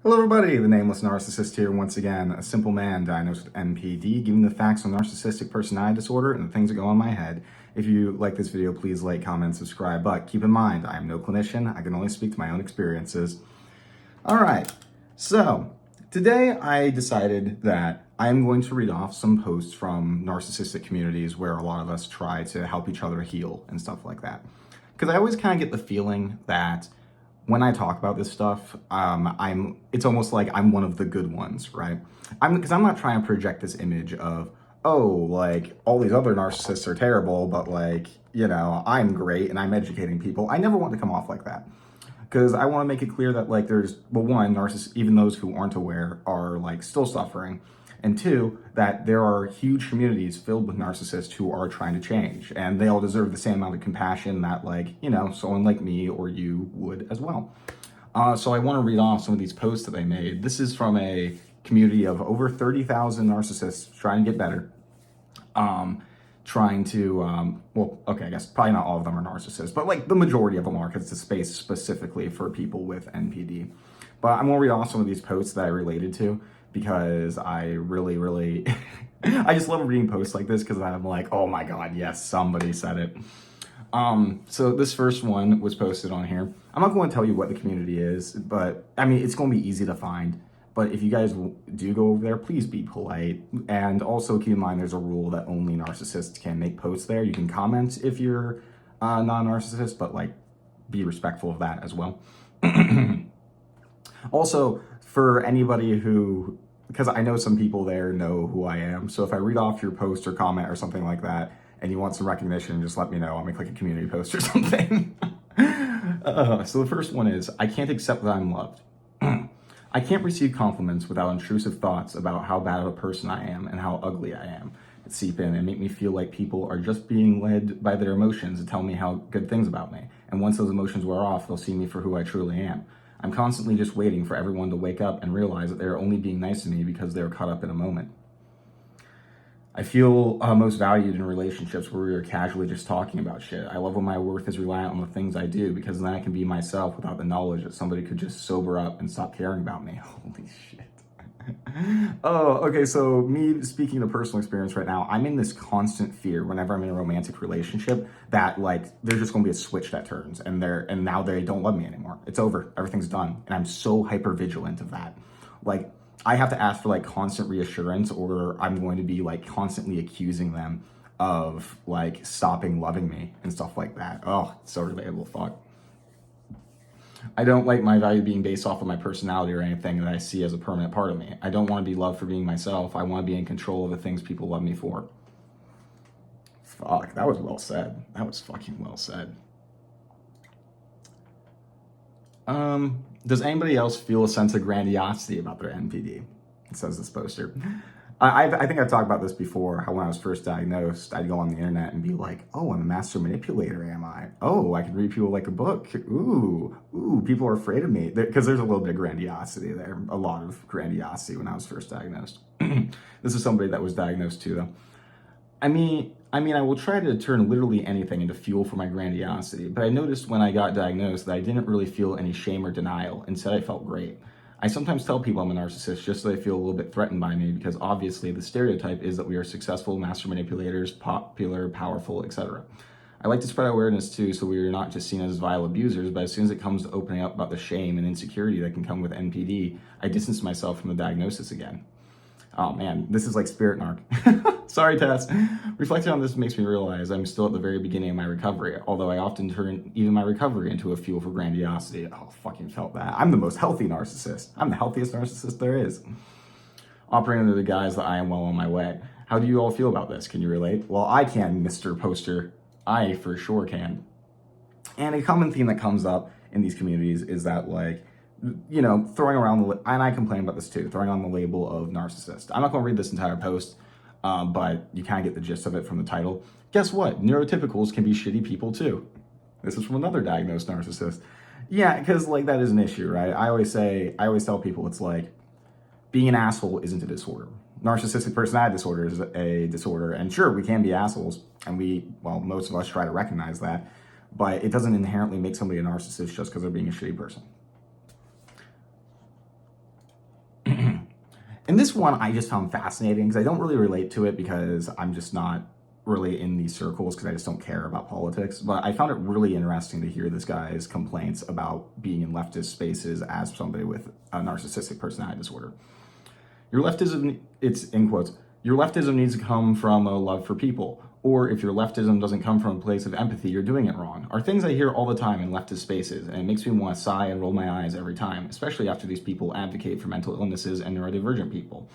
Hello everybody, the Nameless Narcissist here once again, a simple man diagnosed with NPD, giving the facts on narcissistic personality disorder and the things that go on in my head. If you like this video, please like, comment, subscribe, but keep in mind, I am no clinician, I can only speak to my own experiences. Alright, so today I decided that I am going to read off some posts from narcissistic communities where a lot of us try to help each other heal and stuff like that. Because I always kind of get the feeling that when I talk about this stuff, it's almost like I'm one of the good ones, right? Because I'm not trying to project this image of, oh, like all these other narcissists are terrible, but like, you know, I'm great and I'm educating people. I never want to come off like that. Because I want to make it clear that like there's, well, one, narcissists, even those who aren't aware are like still suffering. And two, that there are huge communities filled with narcissists who are trying to change. And they all deserve the same amount of compassion that like, you know, someone like me or you would as well. So I want to read off some of these posts that they made. This is from a community of over 30,000 narcissists trying to get better. Trying to, well, okay, I guess probably not all of them are narcissists, but like the majority of them are, because it's a space specifically for people with NPD. But I'm gonna read off some of these posts that I related to, because I really, I just love reading posts like this, because I'm like, oh my God, yes, somebody said it. So this first one was posted on here. I'm not going to tell you what the community is, but I mean, it's going to be easy to find. But if you guys do go over there, please be polite. And also keep in mind, there's a rule that only narcissists can make posts there. You can comment if you're not a narcissist, but like be respectful of that as well. Also, for anybody who, because I know some people there know who I am. So if I read off your post or comment or something like that, and you want some recognition, just let me know. I'll make like a community post or something. So the first one is, I can't accept that I'm loved. I can't receive compliments without intrusive thoughts about how bad of a person I am and how ugly I am that seep in and make me feel like people are just being led by their emotions and tell me how good things about me. And once those emotions wear off, they'll see me for who I truly am. I'm constantly just waiting for everyone to wake up and realize that they're only being nice to me because they're caught up in a moment. I feel most valued in relationships where we are casually just talking about shit. I love when my worth is reliant on the things I do, because then I can be myself without the knowledge that somebody could just sober up and stop caring about me. Holy shit. Oh, okay, so me speaking to personal experience right now, I'm in this constant fear whenever I'm in a romantic relationship that like there's just gonna be a switch that turns and now they don't love me anymore. It's over, everything's done. And I'm so hyper vigilant of that. Like, I have to ask for like constant reassurance, or I'm going to be like constantly accusing them of like stopping loving me and stuff like that. Oh, it's so relatable, fuck. I don't like my value being based off of my personality or anything that I see as a permanent part of me. I don't want to be loved for being myself. I want to be in control of the things people love me for. Fuck, that was well said. That was fucking well said. Does anybody else feel a sense of grandiosity about their NPD? It says this poster. I think I've talked about this before, how when I was first diagnosed, I'd go on the internet and be like, oh, I'm a master manipulator, am I? Oh, I can read people like a book. Ooh, people are afraid of me. Because there's a little bit of grandiosity there, a lot of grandiosity when I was first diagnosed. This is somebody that was diagnosed too, though. I mean, I will try to turn literally anything into fuel for my grandiosity, but I noticed when I got diagnosed that I didn't really feel any shame or denial. Instead, I felt great. I sometimes tell people I'm a narcissist just so they feel a little bit threatened by me, because obviously the stereotype is that we are successful master manipulators, popular, powerful, etc. I like to spread awareness too, so we are not just seen as vile abusers, but as soon as it comes to opening up about the shame and insecurity that can come with NPD, I distance myself from the diagnosis again. Oh man, this is like spirit narc. Sorry, Tess. Reflecting on this makes me realize I'm still at the very beginning of my recovery, although I often turn even my recovery into a fuel for grandiosity. Oh, fucking felt that. I'm the most healthy narcissist. I'm the healthiest narcissist there is. Operating under the guise that I am well on my way. How do you all feel about this? Can you relate? Well, I can, Mr. Poster. I for sure can. And a common theme that comes up in these communities is that, like, you know, throwing around and I complain about this too, throwing on the label of narcissist. I'm not going to read this entire post, but you kind of get the gist of it from the title. Guess what? Neurotypicals can be shitty people too. This is from another diagnosed narcissist. Yeah, because like that is an issue, right? I always tell people it's like being an asshole isn't a disorder. Narcissistic personality disorder is a disorder, and sure, we can be assholes, and most of us try to recognize that, but it doesn't inherently make somebody a narcissist just because they're being a shitty person. And this one I just found fascinating because I don't really relate to it because I'm just not really in these circles because I just don't care about politics. But I found it really interesting to hear this guy's complaints about being in leftist spaces as somebody with a narcissistic personality disorder. Your leftism, it's in quotes, your leftism needs to come from a love for people. Or if your leftism doesn't come from a place of empathy, you're doing it wrong, are things I hear all the time in leftist spaces, and it makes me want to sigh and roll my eyes every time, especially after these people advocate for mental illnesses and neurodivergent people.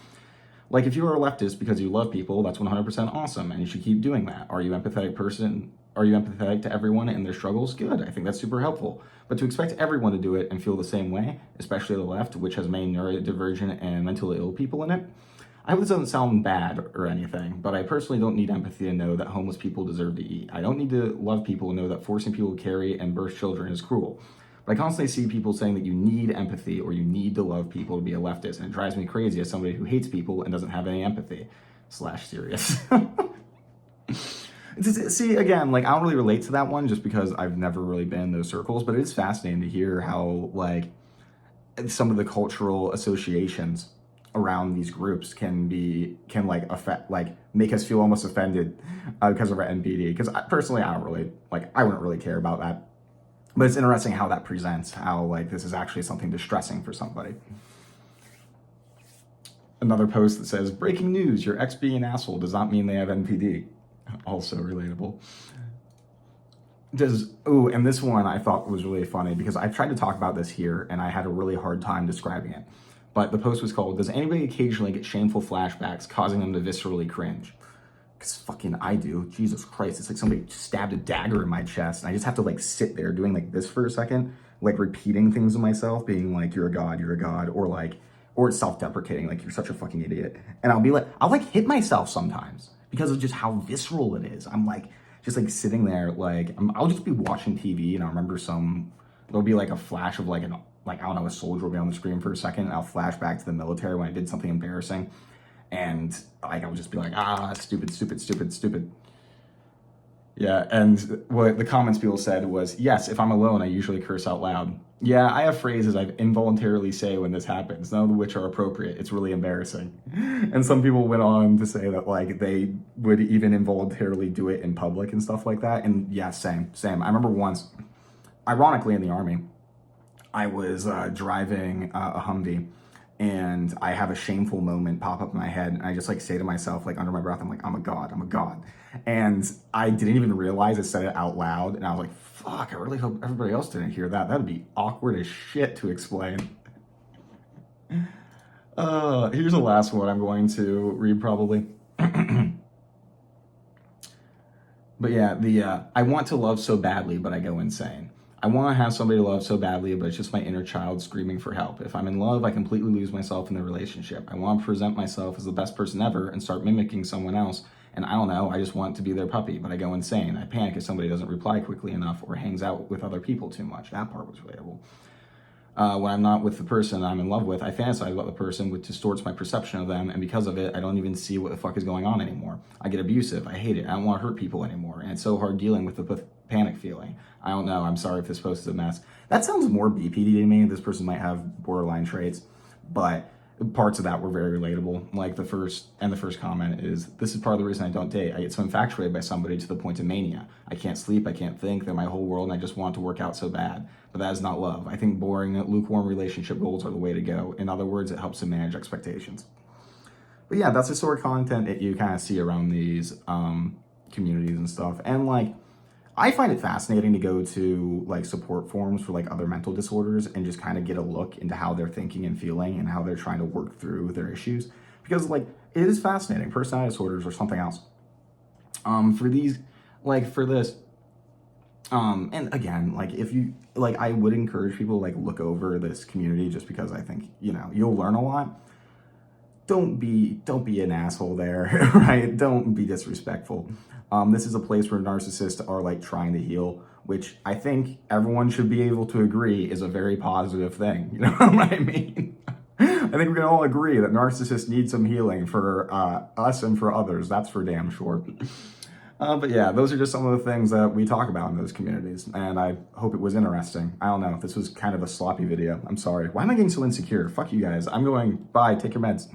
Like, if you are a leftist because you love people, that's 100% awesome, and you should keep doing that. Are you empathetic person? Are you empathetic to everyone and their struggles? Good, I think that's super helpful. But to expect everyone to do it and feel the same way, especially the left, which has many neurodivergent and mentally ill people in it, I hope this doesn't sound bad or anything, but I personally don't need empathy to know that homeless people deserve to eat. I don't need to love people to know that forcing people to carry and birth children is cruel. But I constantly see people saying that you need empathy or you need to love people to be a leftist, and it drives me crazy as somebody who hates people and doesn't have any empathy. /serious. See, again, like, I don't really relate to that one just because I've never really been in those circles, but it's fascinating to hear how, like, some of the cultural associations around these groups can like affect, like, make us feel almost offended because of our NPD. Because personally, I wouldn't really care about that. But it's interesting how that presents, how, like, this is actually something distressing for somebody. Another post that says, breaking news, your ex being an asshole does not mean they have NPD. Also relatable. And this one I thought was really funny because I've tried to talk about this here and I had a really hard time describing it. But the post was called, does anybody occasionally get shameful flashbacks causing them to viscerally cringe? Because fucking I do. Jesus Christ. It's like somebody stabbed a dagger in my chest and I just have to, like, sit there doing, like, this for a second, like, repeating things to myself, being like, you're a god, or it's self-deprecating, like, you're such a fucking idiot. And I'll hit myself sometimes because of just how visceral it is. I'm like, just like sitting there, like, I'll just be watching TV and I'll remember there'll be like a flash of like I don't know, a soldier will be on the screen for a second and I'll flash back to the military when I did something embarrassing. And like, I'll just be like, stupid. Yeah, and what the comments people said was, yes, if I'm alone, I usually curse out loud. Yeah, I have phrases I involuntarily say when this happens, none of which are appropriate. It's really embarrassing. And some people went on to say that, like, they would even involuntarily do it in public and stuff like that. And yeah, same. I remember once, ironically in the Army, I was driving a Humvee and I have a shameful moment pop up in my head and I just, like, say to myself, like, under my breath, I'm like, I'm a god. And I didn't even realize I said it out loud and I was like, fuck, I really hope everybody else didn't hear that. That'd be awkward as shit to explain. Here's the last one I'm going to read probably. But yeah, I want to love so badly, but I go insane. I want to have somebody to love so badly, but it's just my inner child screaming for help. If I'm in love, I completely lose myself in the relationship. I want to present myself as the best person ever and start mimicking someone else. And I don't know, I just want to be their puppy, but I go insane. I panic if somebody doesn't reply quickly enough or hangs out with other people too much. That part was relatable. When I'm not with the person I'm in love with, I fantasize about the person, which distorts my perception of them, and because of it, I don't even see what the fuck is going on anymore. I get abusive, I hate it, I don't want to hurt people anymore, and it's so hard dealing with the panic feeling. I don't know, I'm sorry if this post is a mess. That sounds more BPD to me. This person might have borderline traits, but parts of that were very relatable. Like the first comment is, this is part of the reason I don't date. I get so infatuated by somebody to the point of mania. I can't sleep, I can't think, they're my whole world and I just want to work out so bad. But that is not love. I think boring, lukewarm relationship goals are the way to go. In other words, it helps to manage expectations. But yeah, that's the sort of content that you kind of see around these communities and stuff. And like, I find it fascinating to go to like support forums for like other mental disorders and just kind of get a look into how they're thinking and feeling and how they're trying to work through their issues, because like it is fascinating. Personality disorders or something else. For this, and again, like if you like, I would encourage people to like look over this community just because I think, you know, you'll learn a lot. Don't be an asshole there, right? Don't be disrespectful. This is a place where narcissists are like trying to heal, which I think everyone should be able to agree is a very positive thing. You know what I mean? I think we can all agree that narcissists need some healing for us and for others. That's for damn sure. But yeah, those are just some of the things that we talk about in those communities, and I hope it was interesting. I don't know, this was kind of a sloppy video. I'm sorry. Why am I getting so insecure? Fuck you guys. I'm going, bye, take your meds.